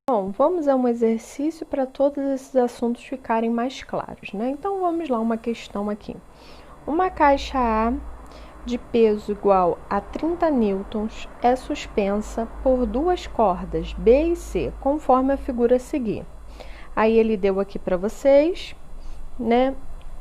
Bom, vamos a um exercício para todos esses assuntos ficarem mais claros, né? Então, vamos lá, uma questão aqui. Uma caixa A de peso igual a 30 newtons é suspensa por duas cordas B e C, conforme a figura a seguir. Aí ele deu aqui para vocês, né,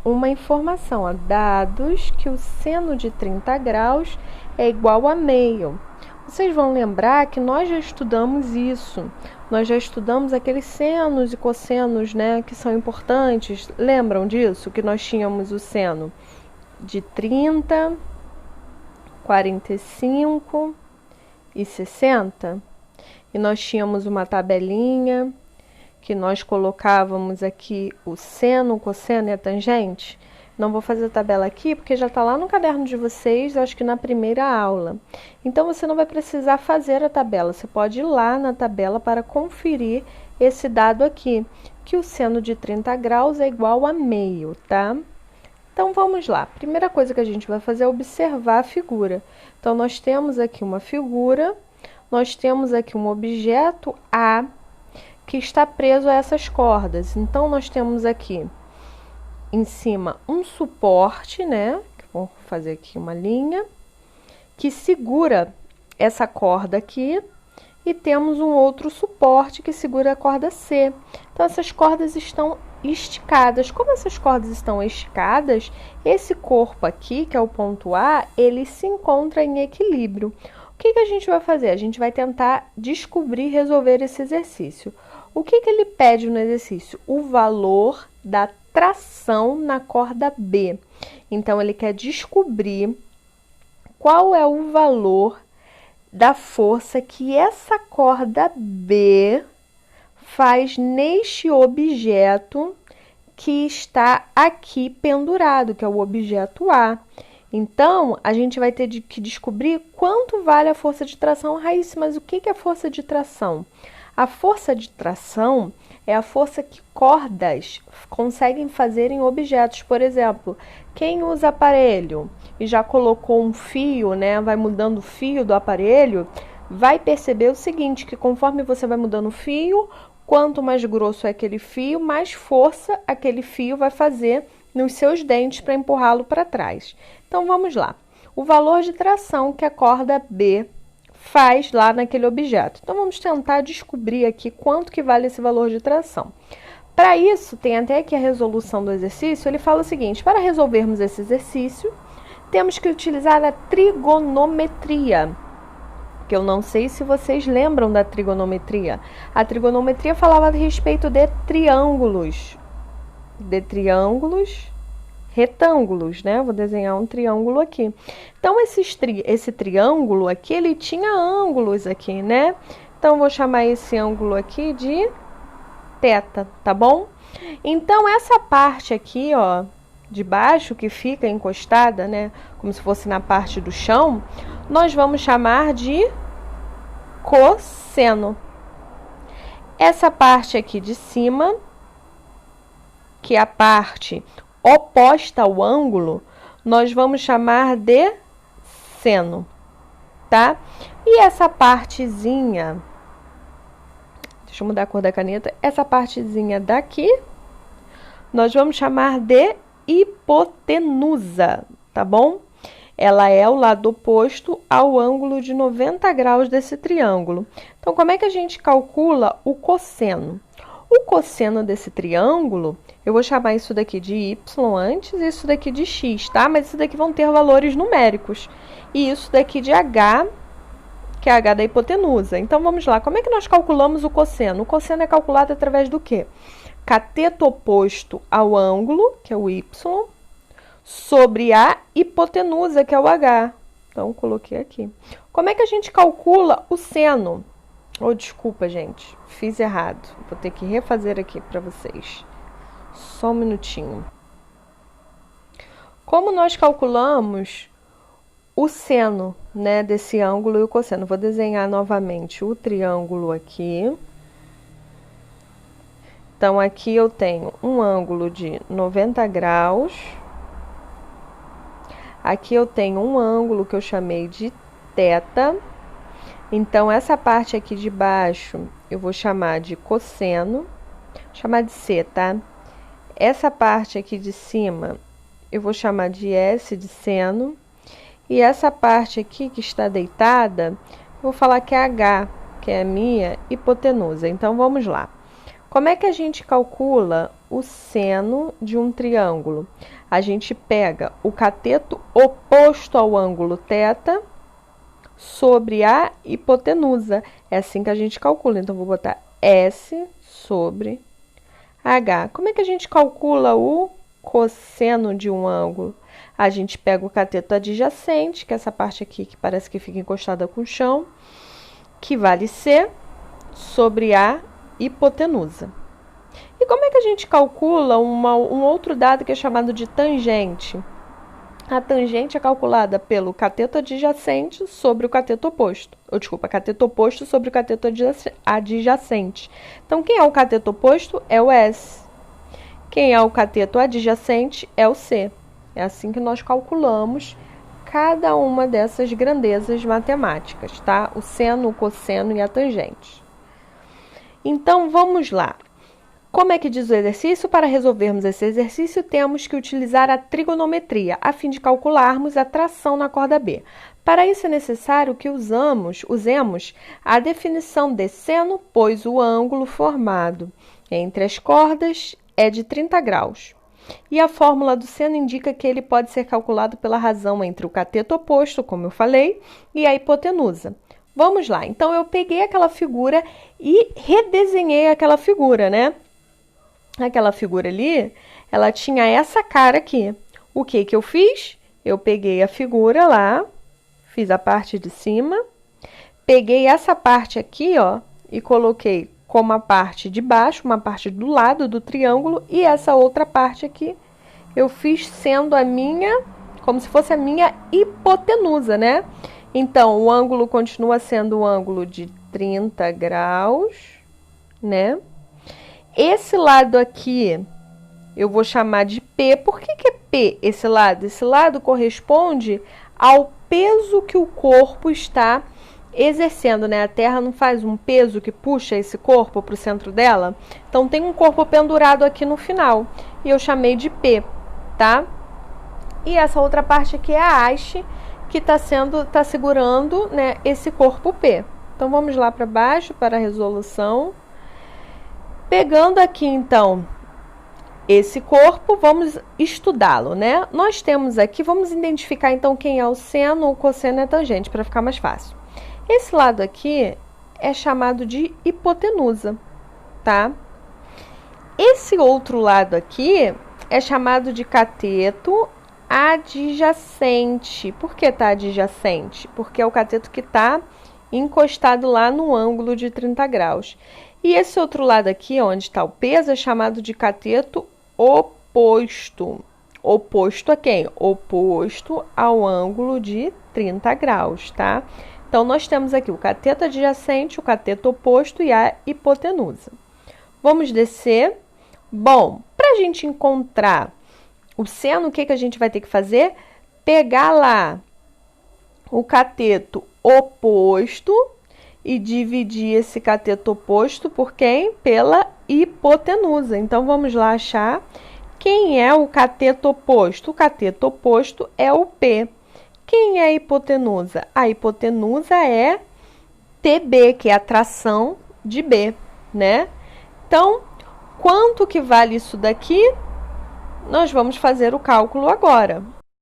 uma informação, ó, dados que o seno de 30 graus é igual a meio. Vocês vão lembrar que nós já estudamos isso. Nós já estudamos aqueles senos e cossenos, né, que são importantes. Lembram disso? Que nós tínhamos o seno de 30, 45 e 60. E nós tínhamos uma tabelinha que nós colocávamos aqui o seno, o cosseno e a tangente. Não vou fazer a tabela aqui, porque já está lá no caderno de vocês, eu acho que na primeira aula. Então, você não vai precisar fazer a tabela, você pode ir lá na tabela para conferir esse dado aqui, que o seno de 30 graus é igual a meio, tá? Então, vamos lá. Primeira coisa que a gente vai fazer é observar a figura. Então, nós temos aqui uma figura, nós temos aqui um objeto A, que está preso a essas cordas. Então, nós temos aqui em cima um suporte, né? Vou fazer aqui uma linha que segura essa corda aqui e temos um outro suporte que segura a corda C. Então, essas cordas estão esticadas. Como essas cordas estão esticadas, esse corpo aqui, que é o ponto A, ele se encontra em equilíbrio. O que a gente vai fazer? A gente vai tentar descobrir, resolver esse exercício. O que ele pede no exercício? O valor da tração na corda B. Então, ele quer descobrir qual é o valor da força que essa corda B faz neste objeto que está aqui pendurado, que é o objeto A. Então, a gente vai ter que descobrir quanto vale a força de tração. Raíssa, mas o que é força de tração? A força de tração é a força que cordas conseguem fazer em objetos. Por exemplo, quem usa aparelho e já colocou um fio, né, vai mudando o fio do aparelho, vai perceber o seguinte, que conforme você vai mudando o fio, quanto mais grosso é aquele fio, mais força aquele fio vai fazer nos seus dentes para empurrá-lo para trás. Então, vamos lá. O valor de tração que a corda B faz lá naquele objeto. Então, vamos tentar descobrir aqui quanto que vale esse valor de tração. Para isso, tem até aqui a resolução do exercício, ele fala o seguinte, para resolvermos esse exercício, temos que utilizar a trigonometria, que eu não sei se vocês lembram da trigonometria. A trigonometria falava a respeito de triângulos retângulos, né? Vou desenhar um triângulo aqui. Então, esse triângulo aqui, ele tinha ângulos aqui, né? Então, vou chamar esse ângulo aqui de θ, tá bom? Então, essa parte aqui, ó, de baixo, que fica encostada, né? Como se fosse na parte do chão, nós vamos chamar de cosseno. Essa parte aqui de cima, que é a parte oposta ao ângulo, nós vamos chamar de seno, tá? E essa partezinha, deixa eu mudar a cor da caneta, essa partezinha daqui, nós vamos chamar de hipotenusa, tá bom? Ela é o lado oposto ao ângulo de 90 graus desse triângulo. Então, como é que a gente calcula o cosseno? O cosseno desse triângulo, eu vou chamar isso daqui de y antes e isso daqui de x, tá? Mas isso daqui vão ter valores numéricos. E isso daqui de h, que é h da hipotenusa. Então, vamos lá. Como é que nós calculamos o cosseno? O cosseno é calculado através do quê? Cateto oposto ao ângulo, que é o y, sobre a hipotenusa, que é o h. Então, coloquei aqui. Como é que a gente calcula o seno? Oh, desculpa, gente, fiz errado. Vou ter que refazer aqui para vocês. Só um minutinho. Como nós calculamos o seno, né, desse ângulo e o cosseno? Vou desenhar novamente o triângulo aqui. Então, aqui eu tenho um ângulo de 90 graus. Aqui eu tenho um ângulo que eu chamei de θ. Então, essa parte aqui de baixo eu vou chamar de cosseno, vou chamar de C, tá? Essa parte aqui de cima, eu vou chamar de S de seno. E essa parte aqui que está deitada, eu vou falar que é H, que é a minha hipotenusa. Então, vamos lá. Como é que a gente calcula o seno de um triângulo? A gente pega o cateto oposto ao ângulo θ sobre a hipotenusa. É assim que a gente calcula. Então, vou botar S sobre H. Como é que a gente calcula o cosseno de um ângulo? A gente pega o cateto adjacente, que é essa parte aqui que parece que fica encostada com o chão, que vale C, sobre a hipotenusa. E como é que a gente calcula um outro dado que é chamado de tangente? A tangente é calculada pelo cateto adjacente sobre o cateto oposto. Desculpa, cateto oposto sobre o cateto adjacente. Então, quem é o cateto oposto é o S. Quem é o cateto adjacente é o C. É assim que nós calculamos cada uma dessas grandezas matemáticas, tá? O seno, o cosseno e a tangente. Então, vamos lá. Como é que diz o exercício? Para resolvermos esse exercício, temos que utilizar a trigonometria, a fim de calcularmos a tração na corda B. Para isso é necessário que usemos a definição de seno, pois o ângulo formado entre as cordas é de 30 graus. E a fórmula do seno indica que ele pode ser calculado pela razão entre o cateto oposto, como eu falei, e a hipotenusa. Vamos lá. Então, eu peguei aquela figura e redesenhei aquela figura, né? Aquela figura ali, ela tinha essa cara aqui. O que que eu fiz? Eu peguei a figura lá, fiz a parte de cima, peguei essa parte aqui, ó, e coloquei como a parte de baixo, uma parte do lado do triângulo, e essa outra parte aqui eu fiz sendo a minha, como se fosse a minha hipotenusa, né? Então, o ângulo continua sendo o ângulo de 30 graus, né? Esse lado aqui eu vou chamar de P. Por que que é P esse lado? Esse lado corresponde ao peso que o corpo está exercendo, né? A Terra não faz um peso que puxa esse corpo para o centro dela? Então, tem um corpo pendurado aqui no final. E eu chamei de P, tá? E essa outra parte aqui é a haste, que tá segurando, né, esse corpo P. Então, vamos lá para baixo, para a resolução. Pegando aqui, então, esse corpo, vamos estudá-lo, né? Nós temos aqui, vamos identificar, então, quem é o seno, o cosseno e a tangente, para ficar mais fácil. Esse lado aqui é chamado de hipotenusa, tá? Esse outro lado aqui é chamado de cateto adjacente. Por que tá adjacente? Porque é o cateto que está encostado lá no ângulo de 30 graus. E esse outro lado aqui, onde está o peso, é chamado de cateto oposto. Oposto a quem? Oposto ao ângulo de 30 graus, tá? Então, nós temos aqui o cateto adjacente, o cateto oposto e a hipotenusa. Vamos descer. Bom, para a gente encontrar o seno, o que que a gente vai ter que fazer? Pegar lá o cateto oposto e dividir esse cateto oposto por quem? Pela hipotenusa. Então, vamos lá achar quem é o cateto oposto. O cateto oposto é o P. Quem é a hipotenusa? A hipotenusa é TB, que é a tração de B, né? Então, quanto que vale isso daqui? Nós vamos fazer o cálculo agora.